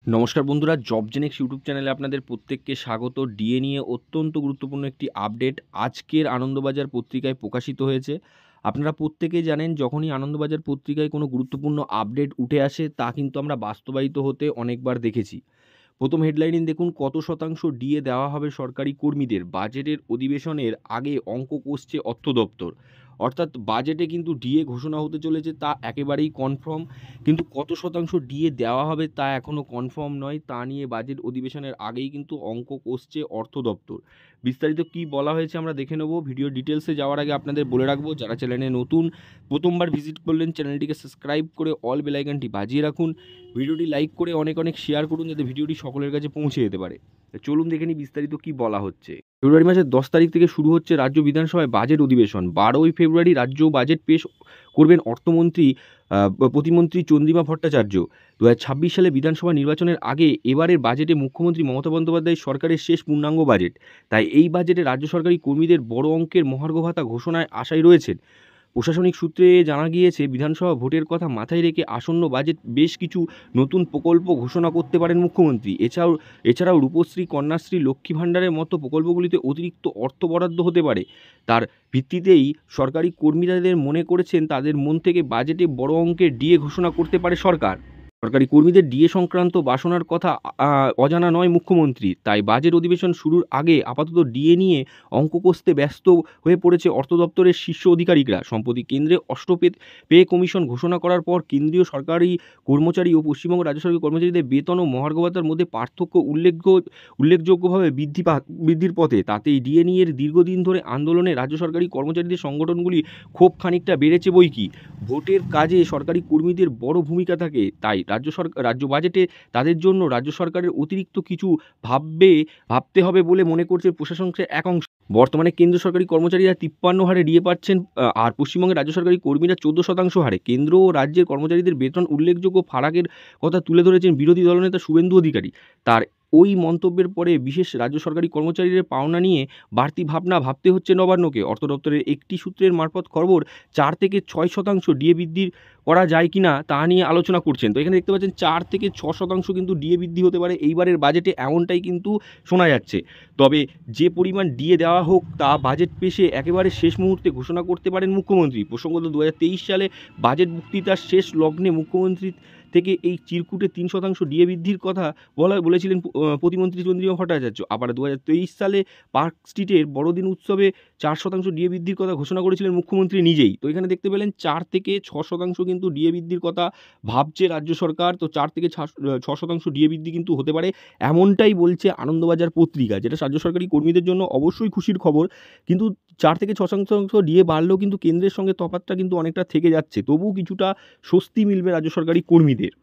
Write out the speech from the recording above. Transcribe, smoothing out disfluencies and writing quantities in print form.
নমস্কার বন্ধুরা, জবজেনিক্স ইউটিউব চ্যানেলে আপনাদের প্রত্যেককে স্বাগত। ডিএ নিয়ে অত্যন্ত গুরুত্বপূর্ণ একটি আপডেট আজকের আনন্দবাজার পত্রিকায় প্রকাশিত হয়েছে। আপনারা প্রত্যেকেই জানেন, যখনই আনন্দবাজার পত্রিকায় কোনো গুরুত্বপূর্ণ আপডেট উঠে আসে তা কিন্তু আমরা বাস্তবায়িত হতে অনেকবার দেখেছি। প্রথম হেডলাইনে দেখুন, কত শতাংশ ডিএ দেওয়া হবে সরকারি কর্মীদের, বাজেটের অধিবেশনের আগে অঙ্ক কষছে অর্থ দপ্তর। অর্থাৎ বাজেটে কিন্তু ডিএ ঘোষণা হতে চলেছে, তা একেবারেই কনফার্ম। কিন্তু কত শতাংশ ডিএ দেওয়া হবে তা এখনও কনফার্ম নয়। তা নিয়ে বাজেট অধিবেশনের আগেই কিন্তু অঙ্ক কষছে অর্থ দপ্তর। বিস্তারিত কী বলা হয়েছে আমরা দেখে নেব। ভিডিও ডিটেলসে যাওয়ার আগে আপনাদের বলে রাখবো, যারা চ্যানেলে নতুন, প্রথমবার ভিজিট করলেন, চ্যানেলটিকে সাবস্ক্রাইব করে অল বেল আইকনটি বাজিয়ে রাখুন। ভিডিওটি লাইক করে অনেক অনেক শেয়ার করুন, যাতে ভিডিওটি সকলের কাছে পৌঁছে যেতে পারে। চলুন দেখে নিই বিস্তারিত কী বলা হচ্ছে। ফেব্রুয়ারি মাসের 10 তারিখ থেকে শুরু হচ্ছে রাজ্য বিধানসভায় বাজেট অধিবেশন। 12ই ফেব্রুয়ারি রাজ্য বাজেট পেশ করবেন অর্থমন্ত্রী প্রতিমন্ত্রী চন্দ্রিমা ভট্টাচার্য। 2026 সালে বিধানসভা নির্বাচনের আগে এবারের বাজেটে মুখ্যমন্ত্রী মমতা বন্দ্যোপাধ্যায়ের সরকারের শেষ পূর্ণাঙ্গ বাজেট। তাই এই বাজেটে রাজ্য সরকারি কর্মীদের বড় অঙ্কের মহার্ঘ ভাতা ঘোষণায় আশায় রয়েছেন। প্রশাসনিক সূত্রে জানা গিয়েছে, বিধানসভা ভোটের কথা মাথায় রেখে আসন্ন বাজেট বেশ কিছু নতুন প্রকল্প ঘোষণা করতে পারেন মুখ্যমন্ত্রী। এছাড়াও রূপশ্রী, কন্যাশ্রী, লক্ষ্মী ভাণ্ডারের মতো প্রকল্পগুলিতে অতিরিক্ত অর্থ বরাদ্দ হতে পারে। তার ভিত্তিতেই সরকারি কর্মীদের মনে করেছেন, তাদের মন থেকে বাজেটে বড় অঙ্কের ডিএ ঘোষণা করতে পারে সরকার। সরকারি কর্মীদের ডিএ সংক্রান্ত বাসনার কথা অজানা নয় মুখ্যমন্ত্রী। তাই বাজেট অধিবেশন শুরুর আগে আপাতত ডিএ নিয়ে অঙ্ক কষতে ব্যস্ত হয়ে পড়েছে অর্থ দপ্তরের শীর্ষ আধিকারিকরা। সম্প্রতি কেন্দ্রে পে কমিশন ঘোষণা করার পর কেন্দ্রীয় সরকারি কর্মচারী ও পশ্চিমবঙ্গ রাজ্য সরকারি কর্মচারীদের বেতন ও মহার্ঘ ভাতার মধ্যে পার্থক্য উল্লেখযোগ্যভাবে বৃদ্ধির পথে। তাতেই ডিএ নিয়ে দীর্ঘদিন ধরে আন্দোলনে রাজ্য সরকারি কর্মচারীদের সংগঠনগুলি ক্ষোভ খানিকটা বেড়েছে বৈকি। ভোটের কাজে সরকারি কর্মীদের বড় ভূমিকা থাকে, তাই রাজ্য বাজেটে তাদের জন্য রাজ্য সরকারের অতিরিক্ত কিছু ভাবতে হবে বলে মনে করছে প্রশাসনের এক অংশ। বর্তমানে কেন্দ্র সরকারি কর্মচারীরা 53 হারে ডিএ পাচ্ছেন, আর পশ্চিমবঙ্গের রাজ্য সরকারি কর্মীরা 14% হারে। কেন্দ্র ও রাজ্যের কর্মচারীদের বেতন উল্লেখযোগ্য ফারাকের কথা তুলে ধরেছেন বিরোধী দলনেতা শুভেন্দু অধিকারী। তার ওই মন্তব্যের পরে বিশেষ রাজ্য সরকারি কর্মচারীদের পাওনা নিয়ে বাড়তি ভাবতে হচ্ছে নবান্নকে। অর্থ দপ্তরের একটি সূত্রের মারফত খবর, 4 থেকে 6% ডিএ বৃদ্ধি করা যায় কিনা তা নিয়ে আলোচনা করছেন। তো এখানে দেখতে পাচ্ছেন 4 থেকে 6% কিন্তু ডিএ বৃদ্ধি হতে পারে এইবারের বাজেটে, এমনটাই কিন্তু শোনা যাচ্ছে। তবে যে পরিমাণ ডিএ দেওয়া হোক তা বাজেট পেশে একেবারে শেষ মুহূর্তে ঘোষণা করতে পারেন মুখ্যমন্ত্রী। প্রসঙ্গত, 2023 সালে বাজেট বক্তৃতার শেষ লগ্নে মুখ্যমন্ত্রী থেকে এই চিরকুটে 3% ডিএ বৃদ্ধির কথা বলেছিলেন প্রতিমন্ত্রী চন্দ্রিমা ভট্টাচার্য। আবার 2023 সালে পার্ক স্ট্রিটের বড়দিন উৎসবে 4% ডিএ বৃদ্ধির কথা ঘোষণা করেছিলেন মুখ্যমন্ত্রী নিজেই। তো এখানে দেখতে পেলেন 4 থেকে 6% কিন্তু ডিএ বৃদ্ধির কথা ভাবছে রাজ্য সরকার। তো 4 থেকে 6% ডিএ বৃদ্ধি কিন্তু হতে পারে, এমনটাই বলছে আনন্দবাজার পত্রিকা, যেটা রাজ্য সরকারি কর্মীদের জন্য অবশ্যই খুশির খবর। কিন্তু 4 থেকে 6% ডিএ বাড়লেও কিন্তু কেন্দ্রের সঙ্গে তফাৎটা কিন্তু অনেকটা থেকে যাচ্ছে। তবুও কিছুটা স্বস্তি মিলবে রাজ্য সরকারি কর্মীদের।